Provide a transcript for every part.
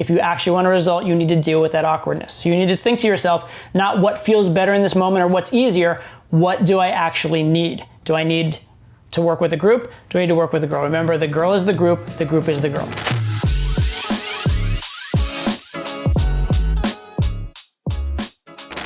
If you actually want a result, you need to deal with that awkwardness. So you need to think to yourself, not what feels better in this moment or what's easier, what do I actually need? Do I need to work with a group? Do I need to work with a girl? Remember, the girl is the group is the girl.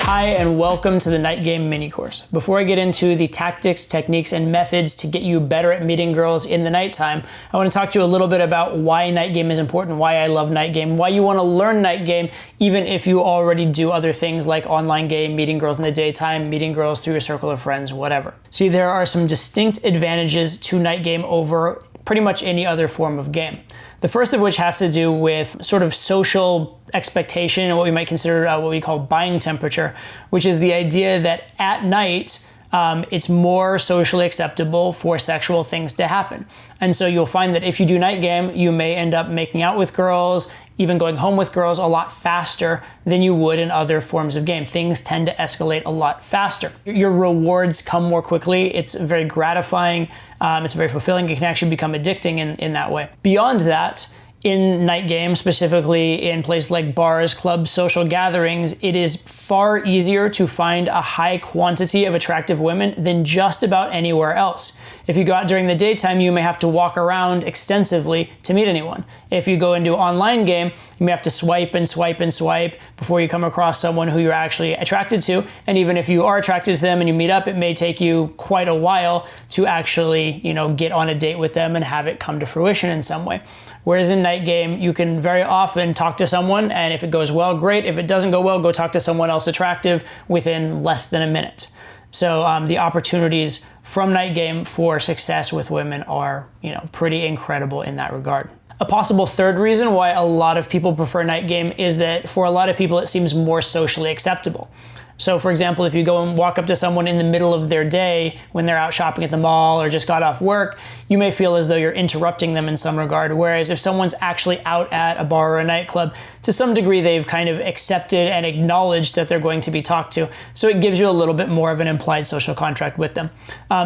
Hi, and welcome to the Nightgame mini course. Before I get into the tactics, techniques, and methods to get you better at meeting girls in the nighttime, I want to talk to you a little bit about why Nightgame is important, why I love Nightgame, why you want to learn Nightgame, even if you already do other things like online game, meeting girls in the daytime, meeting girls through your circle of friends, whatever. See, there are some distinct advantages to Nightgame over pretty much any other form of game. The first of which has to do with sort of social expectation and what we might consider what we call buying temperature, which is the idea that at night, it's more socially acceptable for sexual things to happen. And so you'll find that if you do night game, you may end up making out with girls, even going home with girls a lot faster than you would in other forms of game. Things tend to escalate a lot faster. Your rewards come more quickly. It's very gratifying. It's very fulfilling. It can actually become addicting in that way. Beyond that, in night game, specifically in places like bars, clubs, social gatherings, it is far easier to find a high quantity of attractive women than just about anywhere else. If you go out during the daytime, you may have to walk around extensively to meet anyone. If you go into an online game, you may have to swipe and swipe and swipe before you come across someone who you're actually attracted to. And even if you are attracted to them and you meet up, it may take you quite a while to actually, get on a date with them and have it come to fruition in some way. Whereas in night game, you can very often talk to someone, and if it goes well, great. If it doesn't go well, go talk to someone else attractive within less than a minute. So the opportunities from night game for success with women are, pretty incredible in that regard. A possible third reason why a lot of people prefer night game is that for a lot of people, it seems more socially acceptable. So for example, if you go and walk up to someone in the middle of their day when they're out shopping at the mall or just got off work, you may feel as though you're interrupting them in some regard. Whereas if someone's actually out at a bar or a nightclub, to some degree they've kind of accepted and acknowledged that they're going to be talked to. So it gives you a little bit more of an implied social contract with them.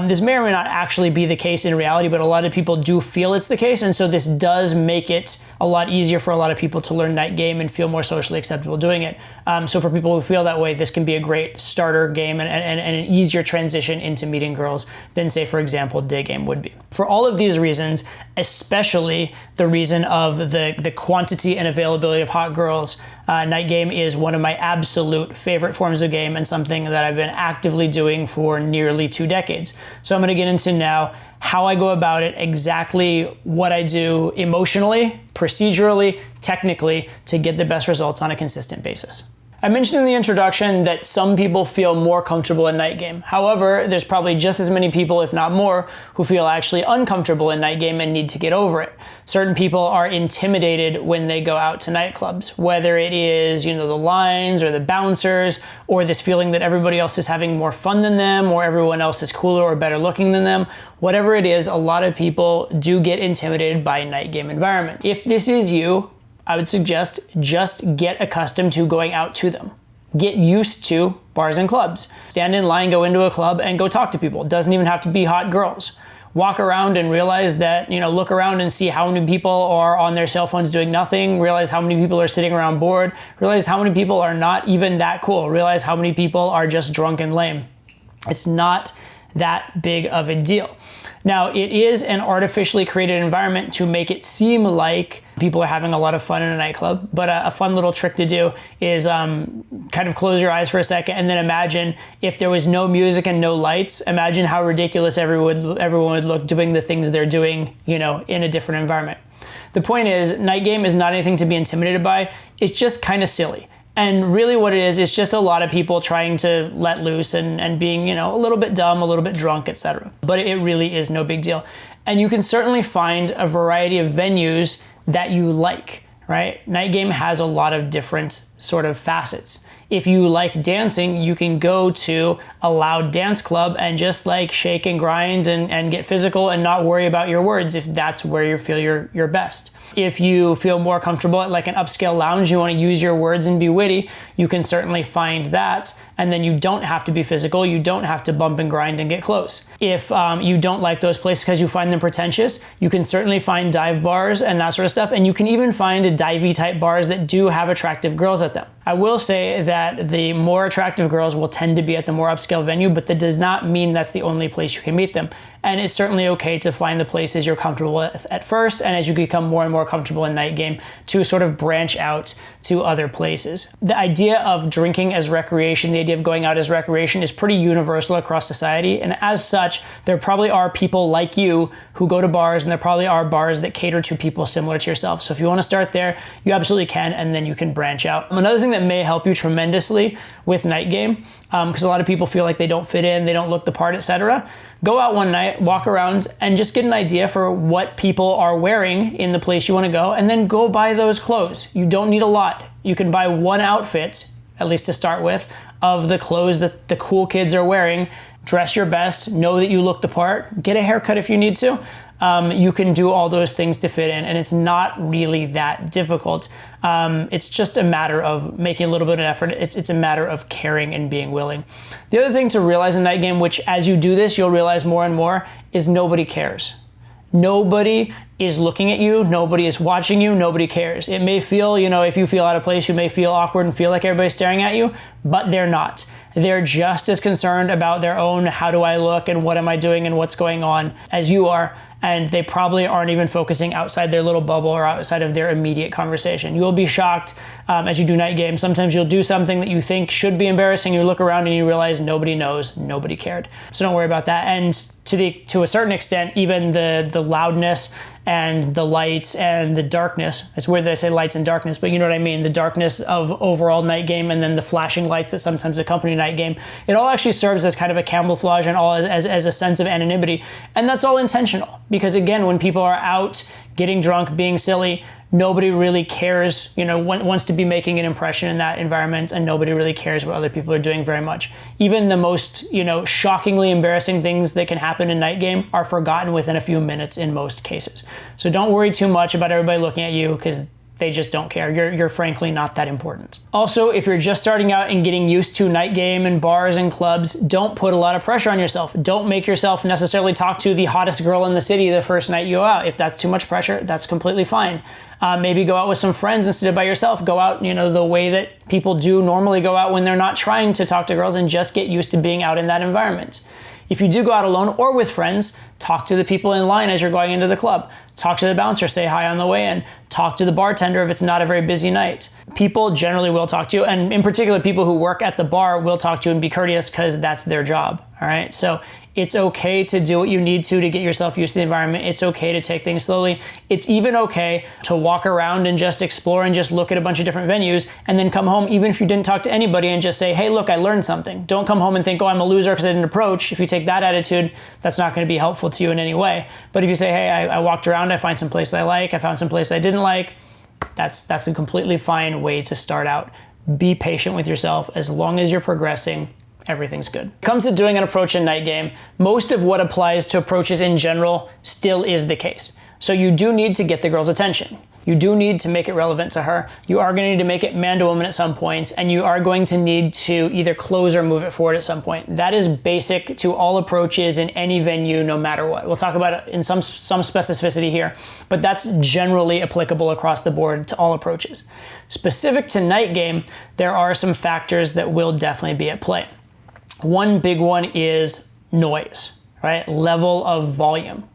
This may or may not actually be the case in reality, but a lot of people do feel it's the case. And so this does make it a lot easier for a lot of people to learn night game and feel more socially acceptable doing it. So for people who feel that way, this can be a great starter game and an easier transition into meeting girls than, say, for example, day game would be. For all of these reasons, especially the reason of the quantity and availability of hot girls, night game is one of my absolute favorite forms of game and something that I've been actively doing for nearly 2 decades. So I'm going to get into now how I go about it, exactly what I do emotionally, procedurally, technically to get the best results on a consistent basis. I mentioned in the introduction that some people feel more comfortable in night game. However, there's probably just as many people, if not more, who feel actually uncomfortable in night game and need to get over it. Certain people are intimidated when they go out to nightclubs, whether it is, the lines or the bouncers, or this feeling that everybody else is having more fun than them, or everyone else is cooler or better looking than them. Whatever it is, a lot of people do get intimidated by a night game environment. If this is you, I would suggest just get accustomed to going out to them. Get used to bars and clubs. Stand in line, go into a club, and go talk to people. It doesn't even have to be hot girls. Walk around and realize that, look around and see how many people are on their cell phones doing nothing. Realize how many people are sitting around bored. Realize how many people are not even that cool. Realize how many people are just drunk and lame. It's not that big of a deal. Now, it is an artificially created environment to make it seem like people are having a lot of fun in a nightclub, but a fun little trick to do is kind of close your eyes for a second and then imagine if there was no music and no lights, imagine how ridiculous everyone would look doing the things they're doing, in a different environment. The point is, night game is not anything to be intimidated by. It's just kind of silly. And really what it is, it's just a lot of people trying to let loose and being, a little bit dumb, a little bit drunk, etc. But it really is no big deal. And you can certainly find a variety of venues that you like, right? Night game has a lot of different sort of facets. If you like dancing, you can go to a loud dance club and just shake and grind and get physical and not worry about your words if that's where you feel your best. If you feel more comfortable at like an upscale lounge, you want to use your words and be witty, you can certainly find that. And then you don't have to be physical. You don't have to bump and grind and get close. If you don't like those places because you find them pretentious, you can certainly find dive bars and that sort of stuff. And you can even find divey type bars that do have attractive girls at them. I will say that the more attractive girls will tend to be at the more upscale venue, but that does not mean that's the only place you can meet them. And it's certainly okay to find the places you're comfortable with at first, and as you become more and more comfortable in night game, to sort of branch out to other places. The idea of drinking as recreation, the idea of going out as recreation, is pretty universal across society, and as such, there probably are people like you who go to bars, and there probably are bars that cater to people similar to yourself. So if you want to start there, you absolutely can, and then you can branch out. Another thing that may help you tremendously with night game, because a lot of people feel like they don't fit in, they don't look the part, etc. Go out one night, walk around, and just get an idea for what people are wearing in the place you want to go, and then go buy those clothes. You don't need a lot. You can buy one outfit, at least to start with, of the clothes that the cool kids are wearing. Dress your best, know that you look the part, get a haircut if you need to. You can do all those things to fit in, and it's not really that difficult. It's just a matter of making a little bit of effort. It's a matter of caring and being willing. The other thing to realize in night game, which as you do this, you'll realize more and more, is nobody cares. Nobody is looking at you. Nobody is watching you. Nobody cares. It may feel, if you feel out of place, you may feel awkward and feel like everybody's staring at you, but they're not. They're just as concerned about their own, how do I look and what am I doing and what's going on, as you are. And they probably aren't even focusing outside their little bubble or outside of their immediate conversation. You'll be shocked as you do night game. Sometimes you'll do something that you think should be embarrassing. You look around and you realize nobody knows, nobody cared. So don't worry about that. And to a certain extent, even the loudness and the lights and the darkness. It's weird that I say lights and darkness, but you know what I mean. The darkness of overall night game and then the flashing lights that sometimes accompany night game. It all actually serves as kind of a camouflage and all as a sense of anonymity. And that's all intentional. Because again, when people are out getting drunk, being silly, nobody really cares, wants to be making an impression in that environment, and nobody really cares what other people are doing very much. Even the most, shockingly embarrassing things that can happen in night game are forgotten within a few minutes in most cases. So don't worry too much about everybody looking at you, because they just don't care. You're frankly not that important. Also, if you're just starting out and getting used to night game and bars and clubs, don't put a lot of pressure on yourself. Don't make yourself necessarily talk to the hottest girl in the city the first night you go out. If that's too much pressure, that's completely fine. Maybe go out with some friends instead of by yourself. Go out, the way that people do normally go out when they're not trying to talk to girls, and just get used to being out in that environment. If you do go out alone or with friends, talk to the people in line as you're going into the club. Talk to the bouncer, say hi on the way in. Talk to the bartender if it's not a very busy night. People generally will talk to you, and in particular, people who work at the bar will talk to you and be courteous because that's their job, all right? So it's okay to do what you need to get yourself used to the environment. It's okay to take things slowly. It's even okay to walk around and just explore and just look at a bunch of different venues and then come home, even if you didn't talk to anybody, and just say, hey, look, I learned something. Don't come home and think, oh, I'm a loser because I didn't approach. If you take that attitude, that's not going to be helpful to you in any way. But if you say, hey, I walked around, I find some place I like, I found some place I didn't like, that's a completely fine way to start out. Be patient with yourself. As long as you're progressing, everything's good. When it comes to doing an approach in night game, most of what applies to approaches in general still is the case. So you do need to get the girl's attention. You do need to make it relevant to her. You are going to need to make it man to woman at some point, and you are going to need to either close or move it forward at some point. That is basic to all approaches in any venue, no matter what. We'll talk about it in some specificity here, but that's generally applicable across the board to all approaches. Specific to night game, there are some factors that will definitely be at play. One big one is noise, right? Level of volume.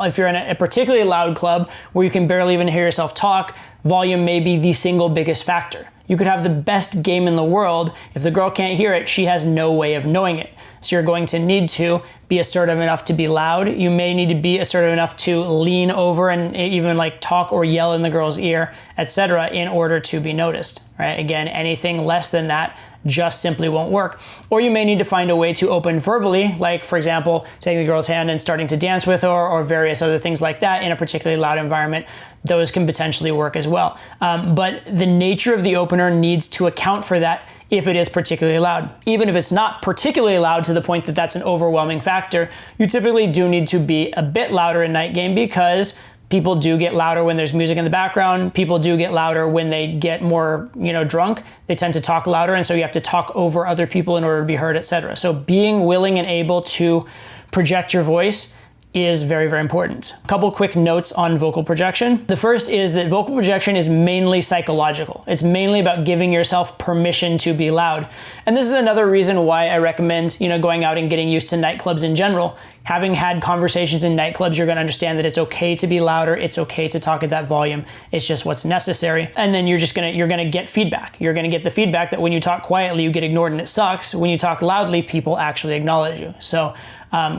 If you're in a particularly loud club where you can barely even hear yourself talk, volume may be the single biggest factor. You could have the best game in the world. If the girl can't hear it, she has no way of knowing it. So you're going to need to be assertive enough to be loud. You may need to be assertive enough to lean over and even talk or yell in the girl's ear, etc., in order to be noticed, right? Again, anything less than that just simply won't work. Or you may need to find a way to open verbally, like, for example, taking the girl's hand and starting to dance with her, or various other things like that in a particularly loud environment. Those can potentially work as well. But the nature of the opener needs to account for that if it is particularly loud. Even if it's not particularly loud to the point that that's an overwhelming factor, you typically do need to be a bit louder in night game, because People do get louder when there's music in the background. People do get louder when they get more, drunk. They tend to talk louder, and so you have to talk over other people in order to be heard, etc. So being willing and able to project your voice is very, very important. A couple quick notes on vocal projection. The first is that vocal projection is mainly psychological. It's mainly about giving yourself permission to be loud. And this is another reason why I recommend, going out and getting used to nightclubs in general. Having had conversations in nightclubs, you're gonna understand that it's okay to be louder, it's okay to talk at that volume, it's just what's necessary. And then you're gonna get feedback. You're gonna get the feedback that when you talk quietly, you get ignored and it sucks. When you talk loudly, people actually acknowledge you. So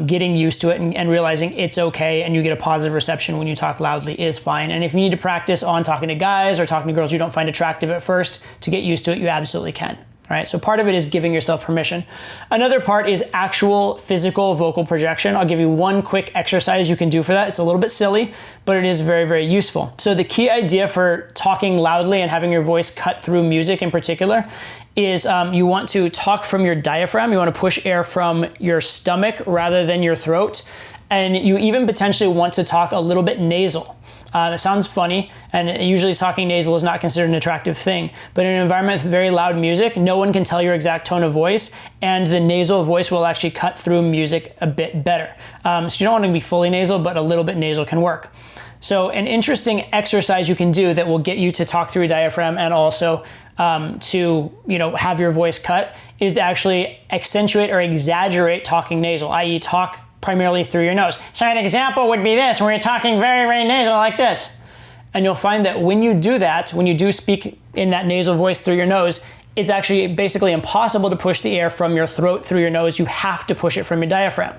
getting used to it and realizing it's okay and you get a positive reception when you talk loudly is fine. And if you need to practice on talking to guys or talking to girls you don't find attractive at first to get used to it, you absolutely can. All right, so part of it is giving yourself permission. Another part is actual physical vocal projection. I'll give you one quick exercise you can do for that. It's a little bit silly, but it is very, very useful. So the key idea for talking loudly and having your voice cut through music in particular is you want to talk from your diaphragm. You want to push air from your stomach rather than your throat. And you even potentially want to talk a little bit nasal. It sounds funny, and usually talking nasal is not considered an attractive thing, but in an environment with very loud music, no one can tell your exact tone of voice, and the nasal voice will actually cut through music a bit better. So you don't want to be fully nasal, but a little bit nasal can work. So an interesting exercise you can do that will get you to talk through your diaphragm and also to have your voice cut is to actually accentuate or exaggerate talking nasal, i.e. talk primarily through your nose. So an example would be this, where you're talking very, very nasal like this. And you'll find that when you do that, when you do speak in that nasal voice through your nose, it's actually basically impossible to push the air from your throat through your nose. You have to push it from your diaphragm.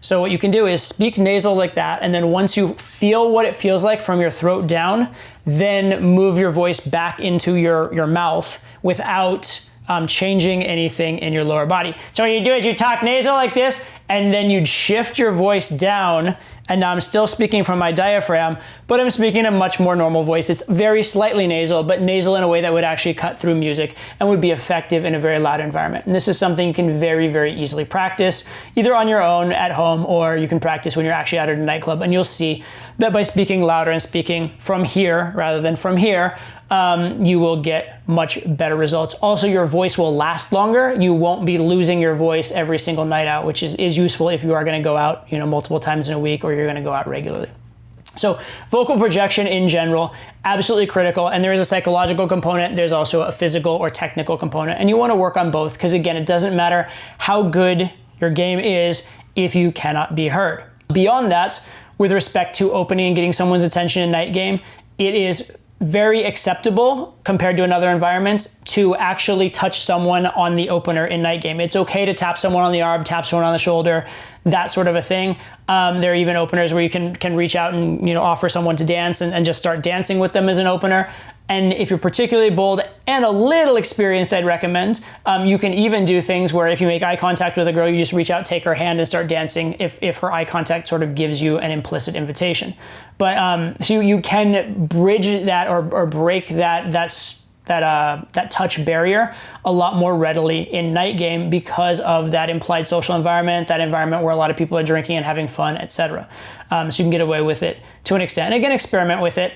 So what you can do is speak nasal like that, and then once you feel what it feels like from your throat down, then move your voice back into your mouth without changing anything in your lower body. So what you do is you talk nasal like this, and then you'd shift your voice down, and now I'm still speaking from my diaphragm, but I'm speaking a much more normal voice. It's very slightly nasal, but nasal in a way that would actually cut through music and would be effective in a very loud environment. And this is something you can very, very easily practice, either on your own at home, or you can practice when you're actually out at a nightclub, and you'll see that by speaking louder and speaking from here rather than from here, you will get much better results. Also, your voice will last longer. You won't be losing your voice every single night out, which is useful if you are going to go out, multiple times in a week, or you're going to go out regularly. So vocal projection in general, absolutely critical. And there is a psychological component. There's also a physical or technical component. And you want to work on both because, again, it doesn't matter how good your game is if you cannot be heard. Beyond that, with respect to opening and getting someone's attention in Nightgame, it is very acceptable compared to in other environments to actually touch someone on the opener in Nightgame. It's okay to tap someone on the arm, tap someone on the shoulder, that sort of a thing. There are even openers where you can reach out and offer someone to dance and just start dancing with them as an opener. And if you're particularly bold and a little experienced, I'd recommend, you can even do things where if you make eye contact with a girl, you just reach out, take her hand and start dancing if her eye contact sort of gives you an implicit invitation. But so you can bridge that or break that touch barrier a lot more readily in Nightgame because of that implied social environment, that environment where a lot of people are drinking and having fun, etc. So you can get away with it to an extent. And again, experiment with it,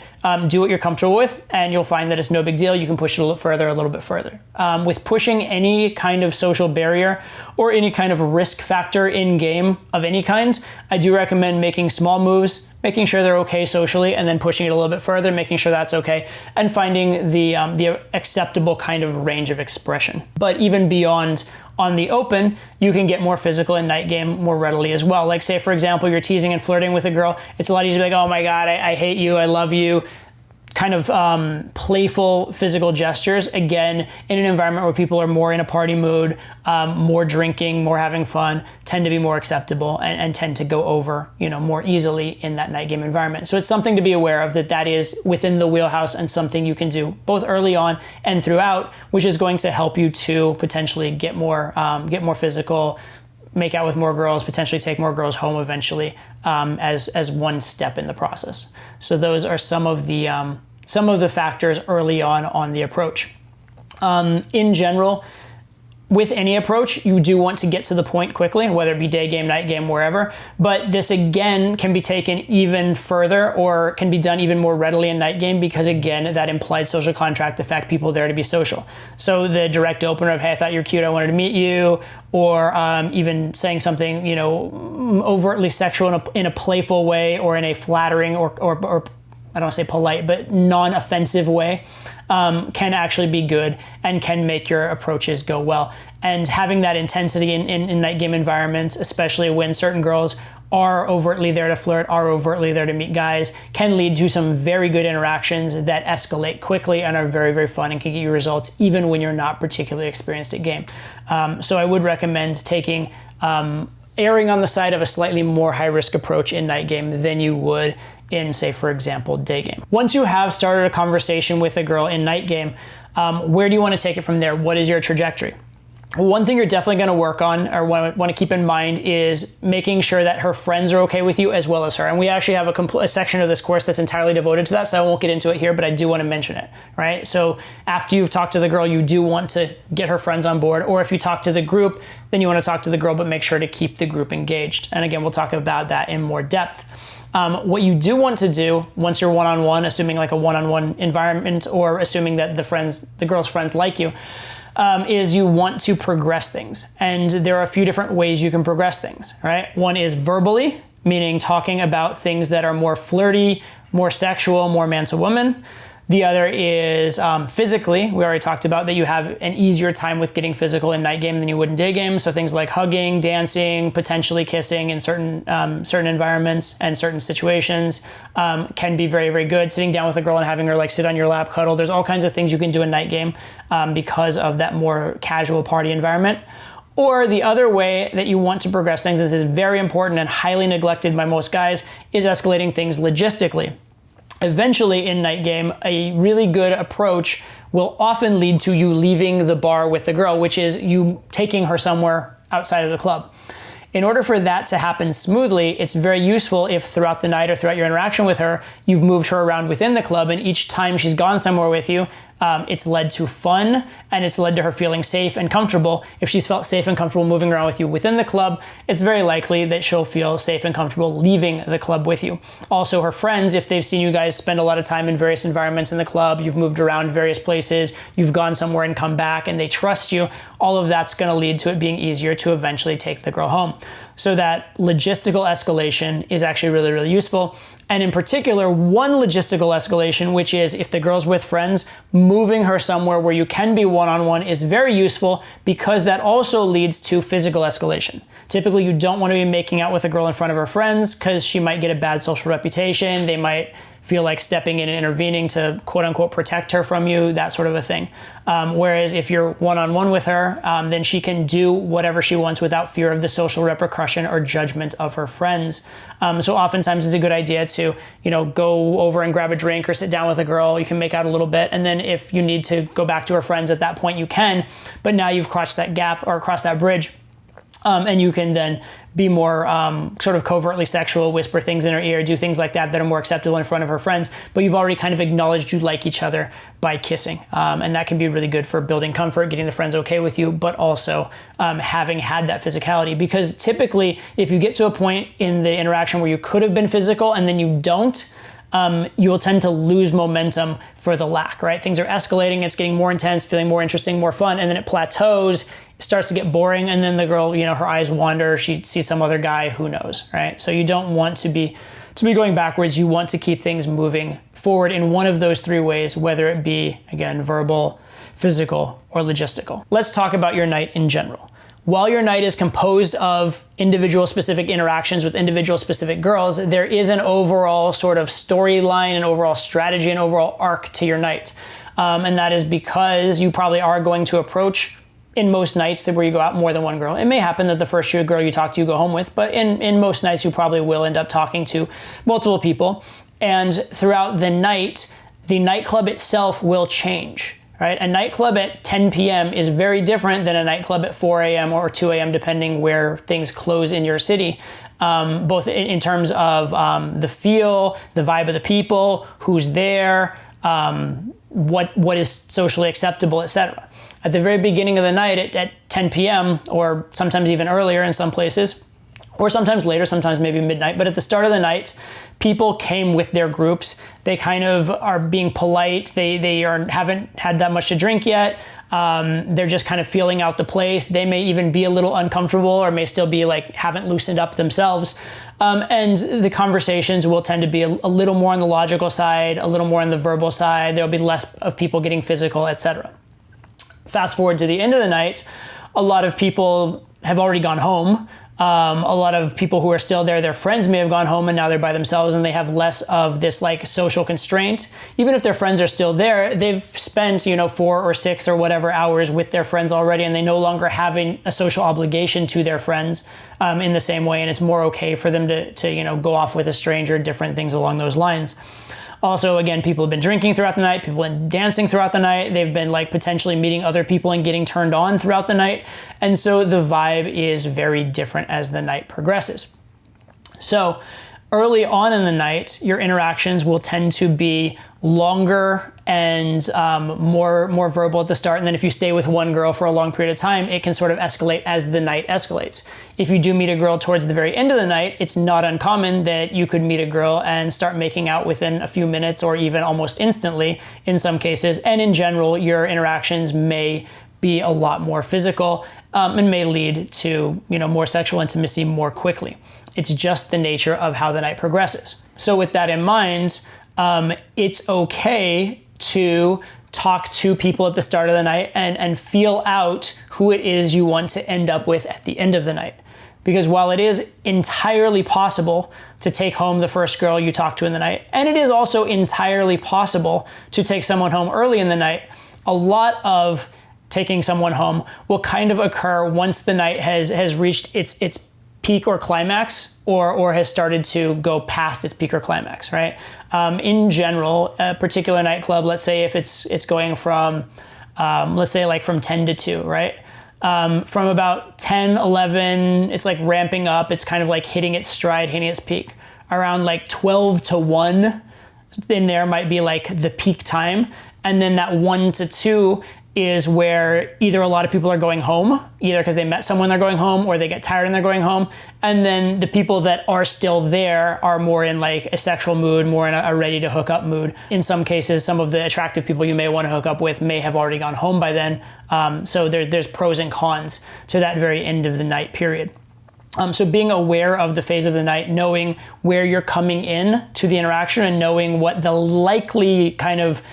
do what you're comfortable with, and you'll find that it's no big deal. You can push it a little bit further. With pushing any kind of social barrier or any kind of risk factor in game of any kind, I do recommend making small moves, making sure they're okay socially, and then pushing it a little bit further, making sure that's okay, and finding the acceptable kind of range of expression. But even beyond on the open, you can get more physical in Nightgame more readily as well. Like say, for example, you're teasing and flirting with a girl. It's a lot easier to be like, oh my God, I hate you, I love you. Kind of playful physical gestures, again, in an environment where people are more in a party mood, more drinking, more having fun, tend to be more acceptable and tend to go over, more easily in that Nightgame environment. So it's something to be aware of that is within the wheelhouse and something you can do both early on and throughout, which is going to help you to potentially get more physical, make out with more girls, potentially take more girls home eventually, as one step in the process. So those are some of the factors early on the approach. In general, with any approach, you do want to get to the point quickly, whether it be day game, night game, wherever. But this again can be taken even further, or can be done even more readily in night game, because again, that implied social contract, the fact people are there to be social. So the direct opener of, hey, I thought you're cute, I wanted to meet you, or even saying something, you know, overtly sexual in a playful way, or in a flattering or I don't want to say polite, but non-offensive way, can actually be good and can make your approaches go well. And having that intensity in night game environments, especially when certain girls are overtly there to flirt, are overtly there to meet guys, can lead to some very good interactions that escalate quickly and are very, very fun and can get you results even when you're not particularly experienced at game. So I would recommend taking, erring on the side of a slightly more high-risk approach in night game than you would in, say, for example, day game. Once you have started a conversation with a girl in night game, where do you want to take it from there? What is your trajectory? One thing you're definitely going to work on, or want to keep in mind, is making sure that her friends are okay with you as well as her. And we actually have a section of this course that's entirely devoted to that, so I won't get into it here, but I do want to mention it, right? So after you've talked to the girl, you do want to get her friends on board, or if you talk to the group, then you want to talk to the girl, but make sure to keep the group engaged. And again, we'll talk about that in more depth. What you do want to do once you're one-on-one, assuming like a one-on-one environment, or assuming that the girl's friends like you, is you want to progress things. And there are a few different ways you can progress things, right? One is verbally, meaning talking about things that are more flirty, more sexual, more man to woman. The other is physically. We already talked about that you have an easier time with getting physical in night game than you would in day game. So things like hugging, dancing, potentially kissing in certain environments and certain situations can be very, very good. Sitting down with a girl and having her like sit on your lap, cuddle. There's all kinds of things you can do in night game because of that more casual party environment. Or the other way that you want to progress things, and this is very important and highly neglected by most guys, is escalating things logistically. Eventually in night game, a really good approach will often lead to you leaving the bar with the girl, which is you taking her somewhere outside of the club. In order for that to happen smoothly, it's very useful if throughout the night or throughout your interaction with her, you've moved her around within the club, and each time she's gone somewhere with you, it's led to fun and it's led to her feeling safe and comfortable. If she's felt safe and comfortable moving around with you within the club, it's very likely that she'll feel safe and comfortable leaving the club with you. Also, her friends, if they've seen you guys spend a lot of time in various environments in the club, you've moved around various places, you've gone somewhere and come back, and they trust you, all of that's going to lead to it being easier to eventually take the girl home. So that logistical escalation is actually really, really useful. And in particular, one logistical escalation, which is if the girl's with friends, moving her somewhere where you can be one-on-one is very useful, because that also leads to physical escalation. Typically, you don't want to be making out with a girl in front of her friends because she might get a bad social reputation. They might feel like stepping in and intervening to quote unquote protect her from you, that sort of a thing. Whereas if you're one-on-one with her, then she can do whatever she wants without fear of the social repercussion or judgment of her friends. So oftentimes it's a good idea to, go over and grab a drink or sit down with a girl. You can make out a little bit. And then if you need to go back to her friends at that point, you can, but now you've crossed that gap or crossed that bridge. And you can then be more sort of covertly sexual, whisper things in her ear, do things like that are more acceptable in front of her friends, but you've already kind of acknowledged you like each other by kissing. And that can be really good for building comfort, getting the friends okay with you, but also having had that physicality. Because typically, if you get to a point in the interaction where you could have been physical and then you don't, you will tend to lose momentum for the lack, right? Things are escalating, it's getting more intense, feeling more interesting, more fun, and then it plateaus, starts to get boring, and then the girl, her eyes wander, she sees some other guy, who knows, right? So you don't want to be going backwards. You want to keep things moving forward in one of those three ways, whether it be, again, verbal, physical, or logistical. Let's talk about your night in general. While your night is composed of individual specific interactions with individual specific girls, there is an overall sort of storyline, an overall strategy, an overall arc to your night. And that is because you probably are going to approach in most nights where you go out more than one girl. It may happen that the first girl you talk to, you go home with, but in most nights you probably will end up talking to multiple people. And throughout the night, the nightclub itself will change. Right? A nightclub at 10 p.m. is very different than a nightclub at 4 a.m. or 2 a.m. depending where things close in your city, both in terms of the feel, the vibe of the people, who's there, what is socially acceptable, etc. At the very beginning of the night at 10 p.m. or sometimes even earlier in some places, or sometimes later, sometimes maybe midnight, but at the start of the night, people came with their groups. They kind of are being polite. They haven't had that much to drink yet. They're just kind of feeling out the place. They may even be a little uncomfortable or may still be like, haven't loosened up themselves. And the conversations will tend to be a little more on the logical side, a little more on the verbal side. There'll be less of people getting physical, etc. Fast forward to the end of the night, a lot of people have already gone home. A lot of people who are still there, their friends may have gone home and now they're by themselves and they have less of this like social constraint. Even if their friends are still there, they've spent, 4 or 6 or whatever hours with their friends already, and they no longer have a social obligation to their friends in the same way. And it's more okay for them to go off with a stranger, different things along those lines. Also, again, people have been drinking throughout the night, people have been dancing throughout the night, they've been like potentially meeting other people and getting turned on throughout the night. And so the vibe is very different as the night progresses. So early on in the night, your interactions will tend to be longer and more verbal at the start. And then if you stay with one girl for a long period of time, it can sort of escalate as the night escalates. If you do meet a girl towards the very end of the night, it's not uncommon that you could meet a girl and start making out within a few minutes or even almost instantly in some cases. And in general, your interactions may be a lot more physical and may lead to more sexual intimacy more quickly. It's just the nature of how the night progresses. So with that in mind, it's okay to talk to people at the start of the night and feel out who it is you want to end up with at the end of the night. Because while it is entirely possible to take home the first girl you talk to in the night, and it is also entirely possible to take someone home early in the night, a lot of taking someone home will kind of occur once the night has reached its peak or climax, or has started to go past its peak or climax, right? In general, a particular nightclub, let's say if it's going from, let's say like from 10 to 2, right? From about 10, 11, it's like ramping up. It's kind of like hitting its stride, hitting its peak. Around like 12 to 1, in there might be like the peak time. And then that 1 to 2 is where either a lot of people are going home, either because they met someone they're going home or they get tired and they're going home. And then the people that are still there are more in like a sexual mood, more in a ready to hook up mood. In some cases, some of the attractive people you may want to hook up with may have already gone home by then. So there's pros and cons to that very end of the night period. So being aware of the phase of the night, knowing where you're coming in to the interaction and knowing what the likely kind of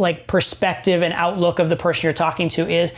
like perspective and outlook of the person you're talking to is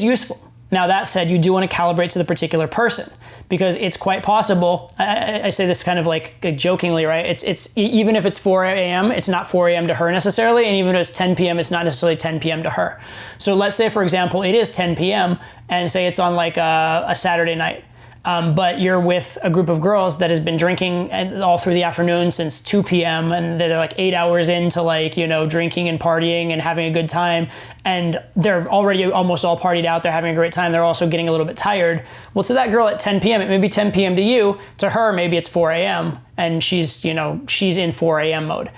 useful. Now that said, you do want to calibrate to the particular person, because it's quite possible, I say this kind of like jokingly, right? It's even if it's 4 a.m., it's not 4 a.m. to her necessarily, and even if it's 10 p.m., it's not necessarily 10 p.m. to her. So let's say, for example, it is 10 p.m. and say it's on like a Saturday night. But you're with a group of girls that has been drinking all through the afternoon since 2 p.m. and they're like 8 hours into like, drinking and partying and having a good time. And they're already almost all partied out. They're having a great time. They're also getting a little bit tired. Well, to that girl at 10 p.m., it may be 10 p.m. to you. To her, maybe it's 4 a.m. and she's in 4 a.m. mode.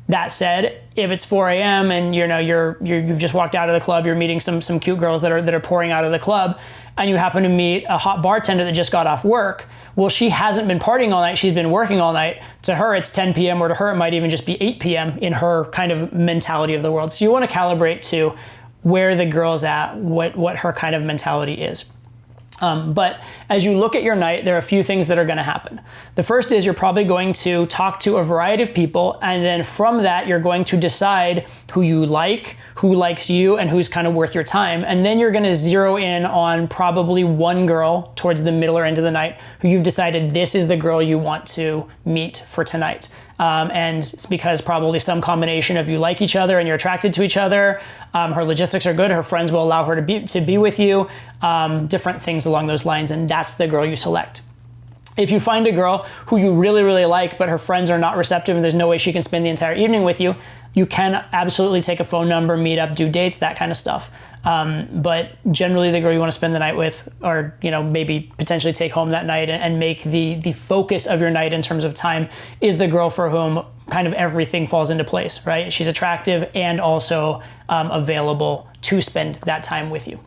That said, if it's 4 a.m. and you've just walked out of the club, you're meeting some cute girls that are pouring out of the club, and you happen to meet a hot bartender that just got off work, well, she hasn't been partying all night, she's been working all night. To her, it's 10 p.m., or to her, it might even just be 8 p.m. in her kind of mentality of the world. So you want to calibrate to where the girl's at, what her kind of mentality is. But as you look at your night, there are a few things that are going to happen. The first is you're probably going to talk to a variety of people, and then from that, you're going to decide who you like, who likes you, and who's kind of worth your time. And then you're going to zero in on probably one girl towards the middle or end of the night who you've decided this is the girl you want to meet for tonight. And it's because probably some combination of you like each other and you're attracted to each other. Her logistics are good. Her friends will allow her to be with you. Different things along those lines. And that's the girl you select. If you find a girl who you really, really like, but her friends are not receptive and there's no way she can spend the entire evening with you, you can absolutely take a phone number, meet up, do dates, that kind of stuff. But generally the girl you want to spend the night with, or maybe potentially take home that night and make the focus of your night in terms of time, is the girl for whom kind of everything falls into place, right? She's attractive and also available to spend that time with you.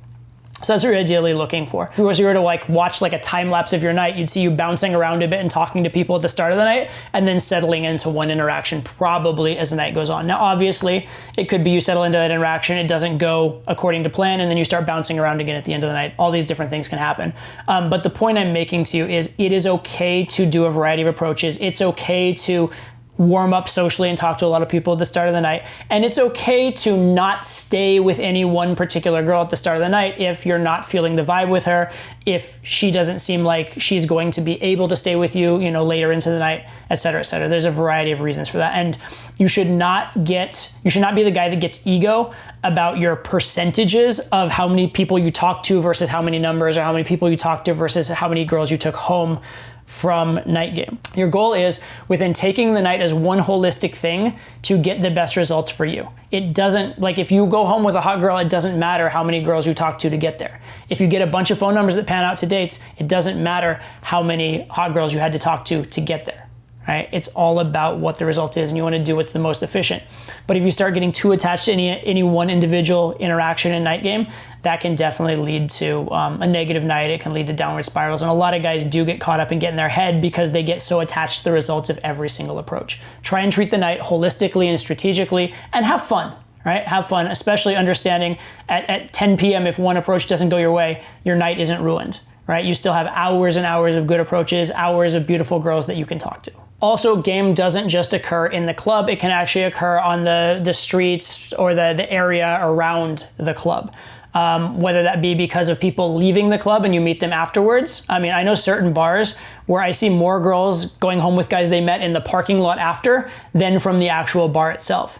So that's what you're ideally looking for. If you were to watch a time lapse of your night, you'd see you bouncing around a bit and talking to people at the start of the night and then settling into one interaction probably as the night goes on. Now, obviously, it could be you settle into that interaction, it doesn't go according to plan, and then you start bouncing around again at the end of the night. All these different things can happen. But the point I'm making to you is it is okay to do a variety of approaches. It's okay to warm up socially and talk to a lot of people at the start of the night. And it's okay to not stay with any one particular girl at the start of the night if you're not feeling the vibe with her, if she doesn't seem like she's going to be able to stay with you, later into the night, et cetera, et cetera. There's a variety of reasons for that. And you should not be the guy that gets ego about your percentages of how many people you talk to versus how many numbers, or how many people you talk to versus how many girls you took home from Nightgame. Your goal is, within taking the night as one holistic thing, to get the best results for you. It doesn't, if you go home with a hot girl, it doesn't matter how many girls you talk to get there. If you get a bunch of phone numbers that pan out to dates, it doesn't matter how many hot girls you had to talk to get there. Right? It's all about what the result is, and you want to do what's the most efficient. But if you start getting too attached to any one individual interaction in Nightgame, that can definitely lead to a negative night. It can lead to downward spirals, and a lot of guys do get caught up and get in their head because they get so attached to the results of every single approach. Try and treat the night holistically and strategically, and have fun. Right? Have fun, especially understanding at 10 p.m. if one approach doesn't go your way, your night isn't ruined. Right? You still have hours and hours of good approaches, hours of beautiful girls that you can talk to. Also, game doesn't just occur in the club. It can actually occur on the streets or the area around the club. Whether that be because of people leaving the club and you meet them afterwards. I mean, I know certain bars where I see more girls going home with guys they met in the parking lot after than from the actual bar itself.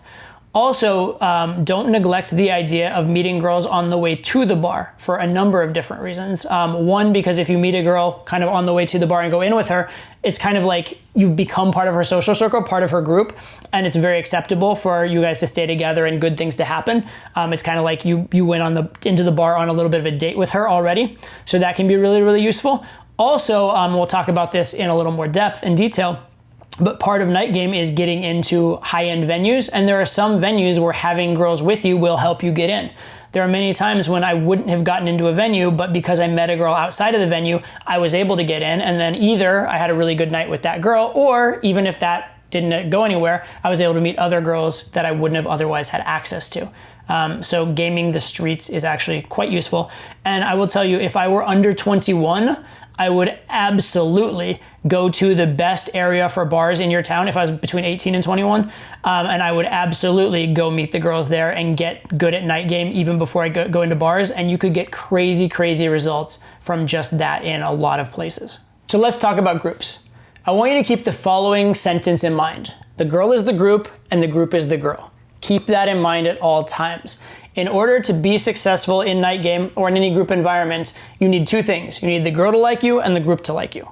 Also, don't neglect the idea of meeting girls on the way to the bar for a number of different reasons. One, because if you meet a girl kind of on the way to the bar and go in with her, it's kind of like you've become part of her social circle, part of her group, and it's very acceptable for you guys to stay together and good things to happen. It's kind of like you went into the bar on a little bit of a date with her already, so that can be really, really useful. Also, we'll talk about this in a little more depth and detail, but part of Nightgame is getting into high-end venues, and there are some venues where having girls with you will help you get in. There are many times when I wouldn't have gotten into a venue, but because I met a girl outside of the venue, I was able to get in, and then either I had a really good night with that girl, or even if that didn't go anywhere, I was able to meet other girls that I wouldn't have otherwise had access to. So gaming the streets is actually quite useful. And I will tell you, if I were under 21, I would absolutely go to the best area for bars in your town if I was between 18 and 21. And I would absolutely go meet the girls there and get good at Nightgame even before I go into bars. And you could get crazy, crazy results from just that in a lot of places. So let's talk about groups. I want you to keep the following sentence in mind. The girl is the group and the group is the girl. Keep that in mind at all times. In order to be successful in Nightgame or in any group environment, you need two things. You need the girl to like you and the group to like you.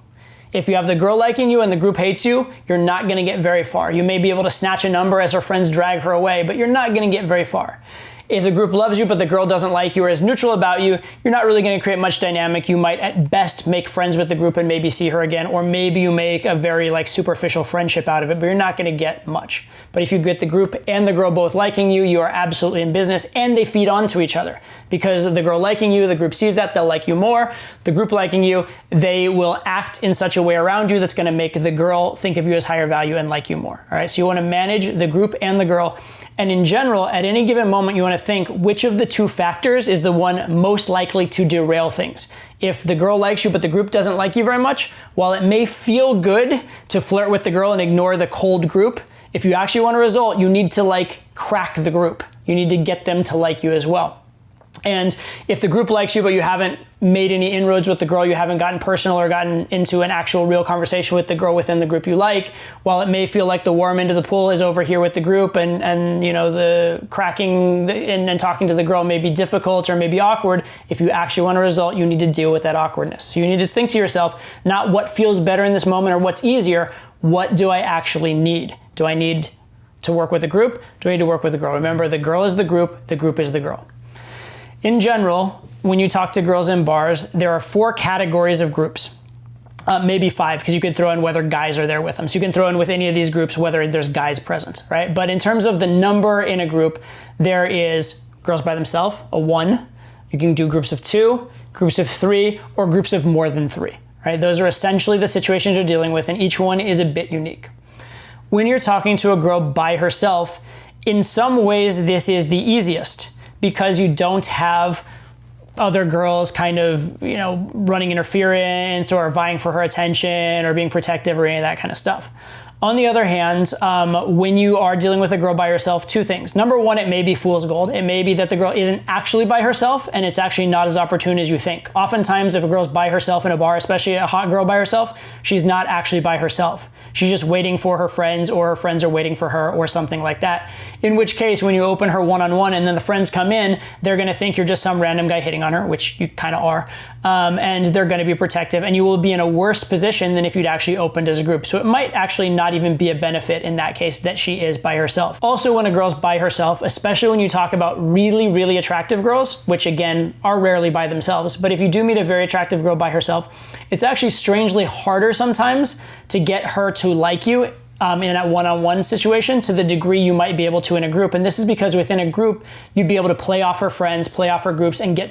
If you have the girl liking you and the group hates you, you're not going to get very far. You may be able to snatch a number as her friends drag her away, but you're not going to get very far. If the group loves you but the girl doesn't like you or is neutral about you, you're not really going to create much dynamic. You might at best make friends with the group and maybe see her again, or maybe you make a very superficial friendship out of it, but you're not going to get much. But if you get the group and the girl both liking you, you are absolutely in business, and they feed onto each other. Because the girl liking you, the group sees that, they'll like you more. The group liking you, they will act in such a way around you that's going to make the girl think of you as higher value and like you more. All right, so you want to manage the group and the girl. And in general, at any given moment, you want to think which of the two factors is the one most likely to derail things. If the girl likes you but the group doesn't like you very much, while it may feel good to flirt with the girl and ignore the cold group, if you actually want a result, you need to crack the group. You need to get them to like you as well. And if the group likes you, but you haven't made any inroads with the girl, you haven't gotten personal or gotten into an actual real conversation with the girl within the group you like, while it may feel like the warm into the pool is over here with the group and the cracking and talking to the girl may be difficult or may be awkward, if you actually want a result, you need to deal with that awkwardness. So you need to think to yourself, not what feels better in this moment or what's easier, what do I actually need? Do I need to work with the group? Do I need to work with the girl? Remember, the girl is the group is the girl. In general, when you talk to girls in bars, there are 4 categories of groups. Maybe 5, because you could throw in whether guys are there with them. So you can throw in with any of these groups whether there's guys present, right? But in terms of the number in a group, there is girls by themselves, a 1. You can do groups of 2, groups of 3, or groups of more than 3, right? Those are essentially the situations you're dealing with, and each one is a bit unique. When you're talking to a girl by herself, in some ways this is the easiest, because you don't have other girls kind of, running interference or vying for her attention or being protective or any of that kind of stuff. On the other hand, when you are dealing with a girl by herself, 2 things. Number 1, it may be fool's gold. It may be that the girl isn't actually by herself and it's actually not as opportune as you think. Oftentimes, if a girl's by herself in a bar, especially a hot girl by herself, she's not actually by herself. She's just waiting for her friends, or her friends are waiting for her, or something like that. In which case, when you open her one-on-one and then the friends come in, they're gonna think you're just some random guy hitting on her, which you kind of are, and they're gonna be protective, and you will be in a worse position than if you'd actually opened as a group. So it might actually not even be a benefit in that case that she is by herself. Also, when a girl's by herself, especially when you talk about really, really attractive girls, which again, are rarely by themselves, but if you do meet a very attractive girl by herself, it's actually strangely harder sometimes to get her to like you in that one-on-one situation to the degree you might be able to in a group. And this is because within a group, you'd be able to play off her friends, play off her groups, and get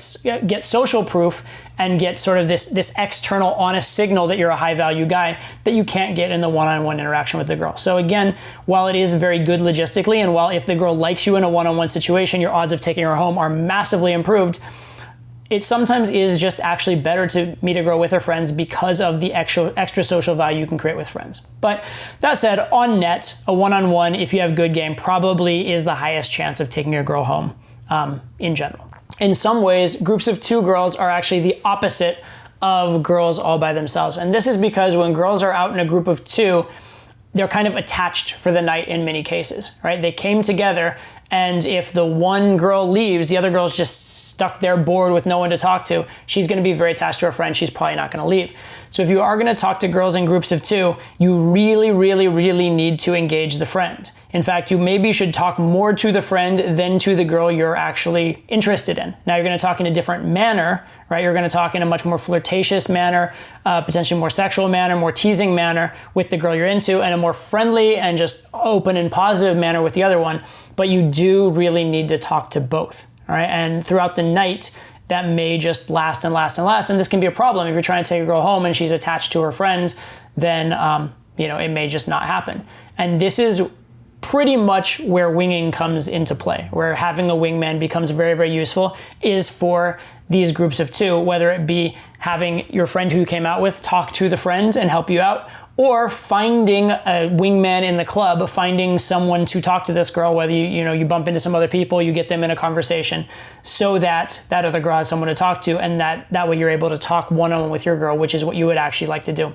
social proof and get sort of this external honest signal that you're a high-value guy that you can't get in the one-on-one interaction with the girl. So again, while it is very good logistically, and while if the girl likes you in a one-on-one situation, your odds of taking her home are massively improved, it sometimes is just actually better to meet a girl with her friends because of the extra social value you can create with friends. But that said, on net, a one-on-one, if you have good game, probably is the highest chance of taking a girl home in general. In some ways, groups of 2 girls are actually the opposite of girls all by themselves. And this is because when girls are out in a group of 2, they're kind of attached for the night in many cases, right? They came together, and if the one girl leaves, the other girl's just stuck there bored with no one to talk to, she's gonna be very attached to her friend, she's probably not gonna leave. So if you are gonna talk to girls in groups of 2, you really, really, really need to engage the friend. In fact, you maybe should talk more to the friend than to the girl you're actually interested in. Now you're gonna talk in a different manner, right? You're gonna talk in a much more flirtatious manner, potentially more sexual manner, more teasing manner with the girl you're into, and a more friendly and just open and positive manner with the other one. But you do really need to talk to both, all right? And throughout the night, that may just last and last and last. And this can be a problem. If you're trying to take a girl home and she's attached to her friend, then it may just not happen. And this is pretty much where winging comes into play, where having a wingman becomes very, very useful, is for these groups of 2, whether it be having your friend who you came out with talk to the friend and help you out, or finding a wingman in the club, finding someone to talk to this girl, whether you bump into some other people, you get them in a conversation, so that that other girl has someone to talk to, and that way you're able to talk one-on-one with your girl, which is what you would actually like to do.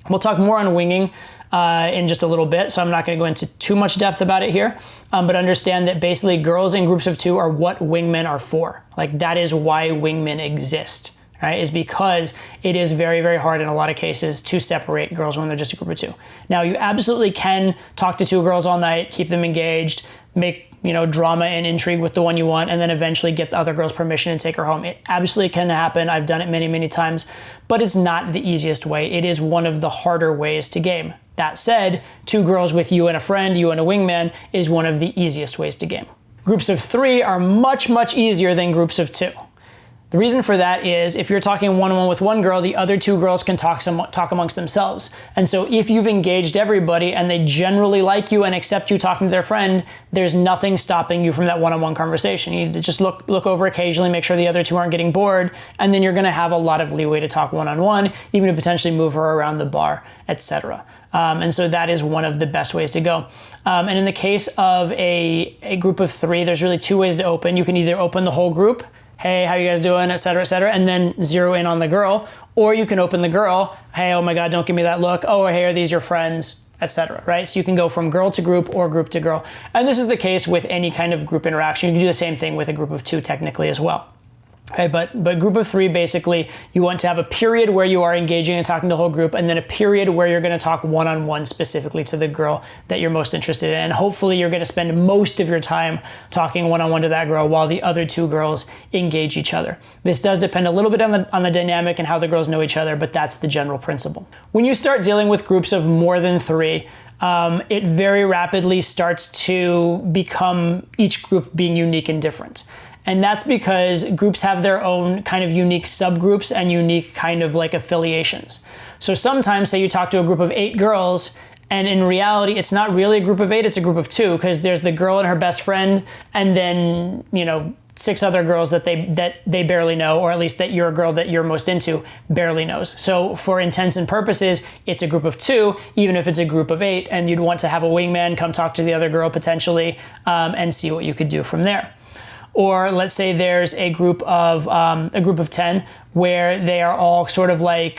We'll talk more on winging in just a little bit, so I'm not going to go into too much depth about it here, but understand that basically girls in groups of 2 are what wingmen are for. Like, that is why wingmen exist. Right, is because it is very, very hard in a lot of cases to separate girls when they're just a group of 2. Now, you absolutely can talk to 2 girls all night, keep them engaged, make drama and intrigue with the one you want, and then eventually get the other girl's permission and take her home. It absolutely can happen. I've done it many, many times, but it's not the easiest way. It is one of the harder ways to game. That said, 2 girls with you and a friend, you and a wingman, is one of the easiest ways to game. Groups of 3 are much, much easier than groups of 2. The reason for that is if you're talking one-on-one with one girl, the other 2 girls can talk amongst themselves. And so if you've engaged everybody and they generally like you and accept you talking to their friend, there's nothing stopping you from that one-on-one conversation. You need to just look over occasionally, make sure the other 2 aren't getting bored, and then you're gonna have a lot of leeway to talk one-on-one, even to potentially move her around the bar, etc. And so that is one of the best ways to go. And in the case of a group of 3, there's really 2 ways to open. You can either open the whole group, hey, how you guys doing, et cetera, and then zero in on the girl. Or you can open the girl, hey, oh my God, don't give me that look. Oh, hey, are these your friends, etc. Right? So you can go from girl to group or group to girl. And this is the case with any kind of group interaction. You can do the same thing with a group of 2 technically as well. Okay, but group of 3, basically, you want to have a period where you are engaging and talking to the whole group, and then a period where you're going to talk one-on-one specifically to the girl that you're most interested in. And hopefully you're going to spend most of your time talking one-on-one to that girl while the other 2 girls engage each other. This does depend a little bit on the dynamic and how the girls know each other, but that's the general principle. When you start dealing with groups of more than 3, it very rapidly starts to become each group being unique and different. And that's because groups have their own kind of unique subgroups and unique kind of like affiliations. So sometimes, say you talk to a group of 8 girls, and in reality, it's not really a group of 8, it's a group of 2, because there's the girl and her best friend, and then, 6 other girls that they barely know, or at least that your girl that you're most into barely knows. So for intents and purposes, it's a group of 2, even if it's a group of 8, and you'd want to have a wingman come talk to the other girl potentially, and see what you could do from there. Or let's say there's a group of 10 where they are all sort of like,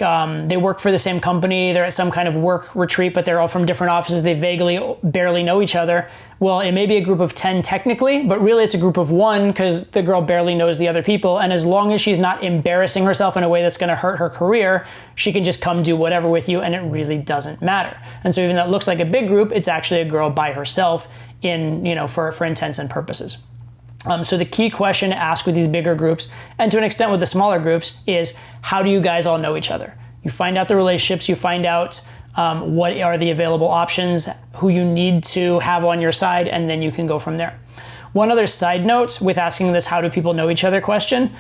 they work for the same company, they're at some kind of work retreat, but they're all from different offices, they barely know each other. Well, it may be a group of 10 technically, but really it's a group of 1 because the girl barely knows the other people. And as long as she's not embarrassing herself in a way that's going to hurt her career, she can just come do whatever with you, and it really doesn't matter. And so even though it looks like a big group, it's actually a girl by herself for intents and purposes. So the key question to ask with these bigger groups, and to an extent with the smaller groups, is how do you guys all know each other? You find out the relationships, you find out what are the available options, who you need to have on your side, and then you can go from there. One other side note with asking this how do people know each other question,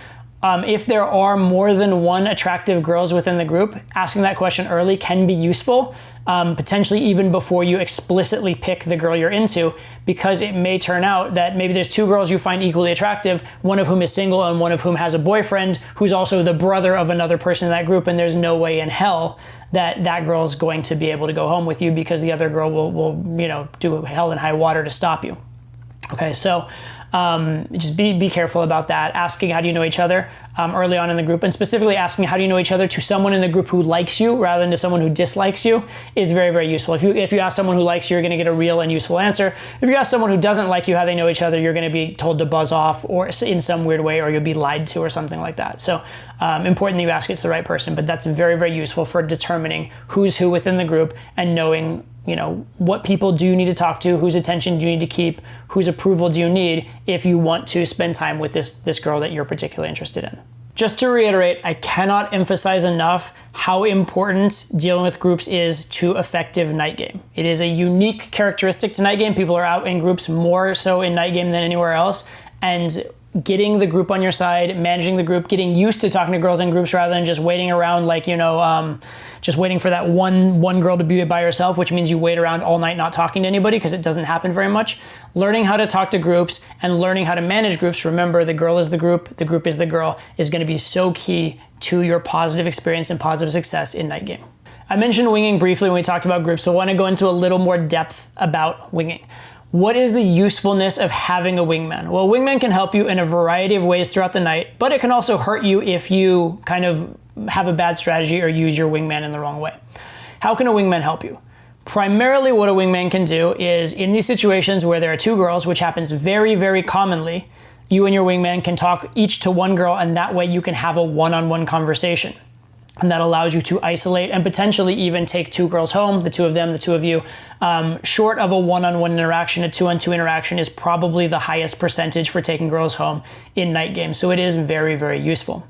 if there are more than 1 attractive girls within the group, asking that question early can be useful, potentially even before you explicitly pick the girl you're into, because it may turn out that maybe there's 2 girls you find equally attractive, one of whom is single and one of whom has a boyfriend who's also the brother of another person in that group, and there's no way in hell that girl is going to be able to go home with you because the other girl will do hell and high water to stop you. Okay, so just be careful about that. Asking how do you know each other early on in the group, and specifically asking how do you know each other to someone in the group who likes you rather than to someone who dislikes you, is very, very useful. If you ask someone who likes you, you're going to get a real and useful answer. If you ask someone who doesn't like you how they know each other, you're going to be told to buzz off or in some weird way, or you'll be lied to or something like that. So important that you ask it's the right person, but that's very, very useful for determining who's who within the group and knowing what people do you need to talk to, whose attention do you need to keep, whose approval do you need if you want to spend time with this girl that you're particularly interested in. Just to reiterate, I cannot emphasize enough how important dealing with groups is to effective night game. It is a unique characteristic to night game. People are out in groups more so in night game than anywhere else, and getting the group on your side, managing the group, getting used to talking to girls in groups rather than just waiting around just waiting for that one girl to be by herself, which means you wait around all night not talking to anybody because it doesn't happen very much. Learning how to talk to groups and learning how to manage groups, remember the girl is the group is the girl, is going to be so key to your positive experience and positive success in night game. I mentioned winging briefly when we talked about groups, so I want to go into a little more depth about winging. What is the usefulness of having a wingman? Well, a wingman can help you in a variety of ways throughout the night, but it can also hurt you if you kind of have a bad strategy or use your wingman in the wrong way. How can a wingman help you? Primarily what a wingman can do is in these situations where there are 2 girls, which happens very, very commonly, you and your wingman can talk each to 1 girl, and that way you can have a one-on-one conversation. And that allows you to isolate and potentially even take 2 girls home, the 2 of them, the 2 of you. Short of a one-on-one interaction, a 2-on-2 interaction is probably the highest percentage for taking girls home in night game. So it is very, very useful.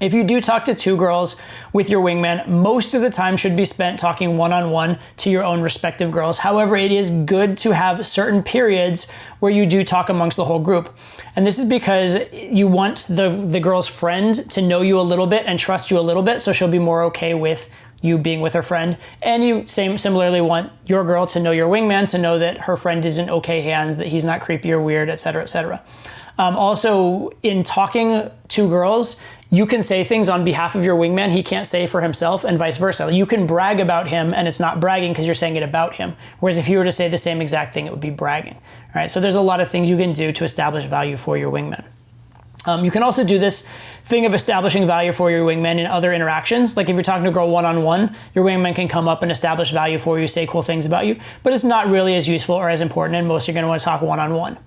If you do talk to 2 girls with your wingman, most of the time should be spent talking one-on-one to your own respective girls. However, it is good to have certain periods where you do talk amongst the whole group. And this is because you want the girl's friend to know you a little bit and trust you a little bit, so she'll be more okay with you being with her friend. And you similarly want your girl to know your wingman, to know that her friend is in okay hands, that he's not creepy or weird, etc., etc. Also, in talking to girls, you can say things on behalf of your wingman he can't say for himself, and vice versa. You can brag about him, and it's not bragging because you're saying it about him. Whereas if you were to say the same exact thing, it would be bragging. All right, so there's a lot of things you can do to establish value for your wingman. You can also do this thing of establishing value for your wingman in other interactions. Like if you're talking to a girl one-on-one, your wingman can come up and establish value for you, say cool things about you, but it's not really as useful or as important, and most are gonna wanna talk one-on-one.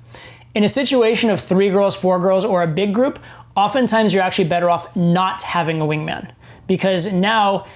In a situation of 3 girls, 4 girls, or a big group, oftentimes you're actually better off not having a wingman, because now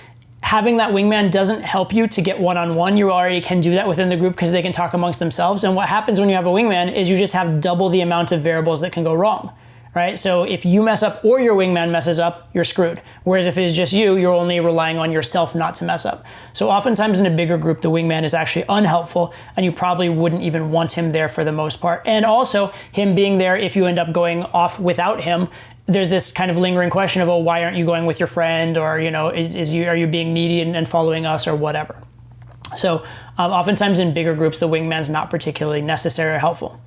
having that wingman doesn't help you to get one-on-one. You already can do that within the group because they can talk amongst themselves. And what happens when you have a wingman is you just have double the amount of variables that can go wrong, right? So if you mess up or your wingman messes up, you're screwed. Whereas if it is just you, you're only relying on yourself not to mess up. So oftentimes in a bigger group, the wingman is actually unhelpful, and you probably wouldn't even want him there for the most part. And also him being there, if you end up going off without him, there's this kind of lingering question of, oh, why aren't you going with your friend? Or, you know, are you being needy and following us or whatever? So oftentimes in bigger groups, the wingman's not particularly necessary or helpful.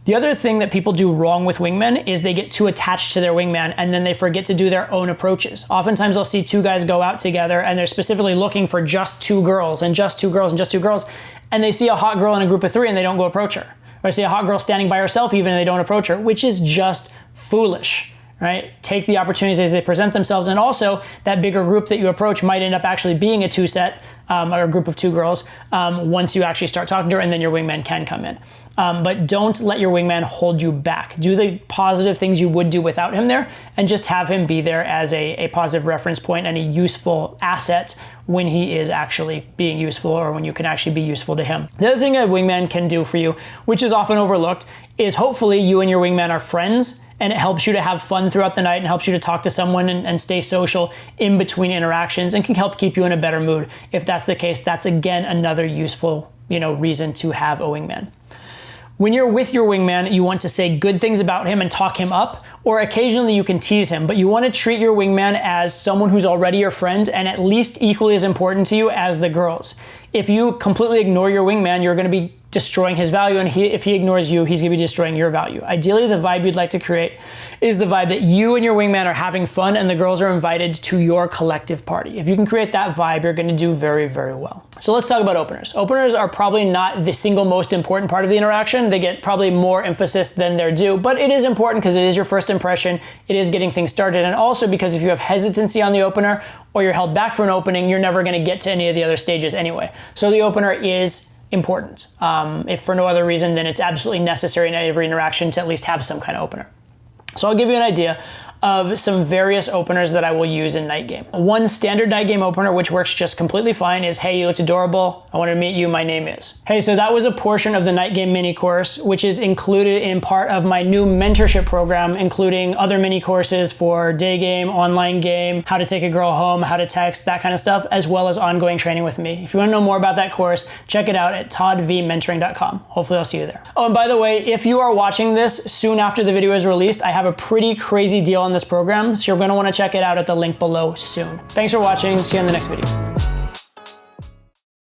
The other thing that people do wrong with wingmen is they get too attached to their wingman and then they forget to do their own approaches. Oftentimes I'll see 2 guys go out together and they're specifically looking for just 2 girls and just 2 girls and just 2 girls, and they see a hot girl in a group of 3 and they don't go approach her. Or see a hot girl standing by herself even and they don't approach her, which is just foolish. Right? Take the opportunities as they present themselves. And also that bigger group that you approach might end up actually being a 2-set or a group of 2 girls once you actually start talking to her, and then your wingman can come in. But don't let your wingman hold you back. Do the positive things you would do without him there, and just have him be there as a positive reference point and a useful asset when he is actually being useful, or when you can actually be useful to him. The other thing a wingman can do for you, which is often overlooked, is hopefully you and your wingman are friends, and it helps you to have fun throughout the night and helps you to talk to someone and stay social in between interactions, and can help keep you in a better mood. If that's the case, that's again another useful, reason to have a wingman. When you're with your wingman, you want to say good things about him and talk him up, or occasionally you can tease him, but you want to treat your wingman as someone who's already your friend and at least equally as important to you as the girls. If you completely ignore your wingman, you're going to be destroying his value, and if he ignores you, he's going to be destroying your value. Ideally, the vibe you'd like to create is the vibe that you and your wingman are having fun and the girls are invited to your collective party. If you can create that vibe, you're going to do very, very well. So let's talk about openers. Openers are probably not the single most important part of the interaction. They get probably more emphasis than they're due, but it is important because it is your first impression. It is getting things started, and also because if you have hesitancy on the opener or you're held back for an opening, you're never going to get to any of the other stages anyway. So the opener is important. If for no other reason, then it's absolutely necessary in every interaction to at least have some kind of opener. So I'll give you an idea of some various openers that I will use in Nightgame. One standard Nightgame opener, which works just completely fine, is, hey, you looked adorable. I want to meet you. My name is. Hey, so that was a portion of the Nightgame mini course, which is included in part of my new mentorship program, including other mini courses for day game, online game, how to take a girl home, how to text, that kind of stuff, as well as ongoing training with me. If you want to know more about that course, check it out at toddvmentoring.com. Hopefully I'll see you there. Oh, and by the way, if you are watching this soon after the video is released, I have a pretty crazy deal on this program, so you're going to want to check it out at the link below soon. Thanks for watching. See you in the next video.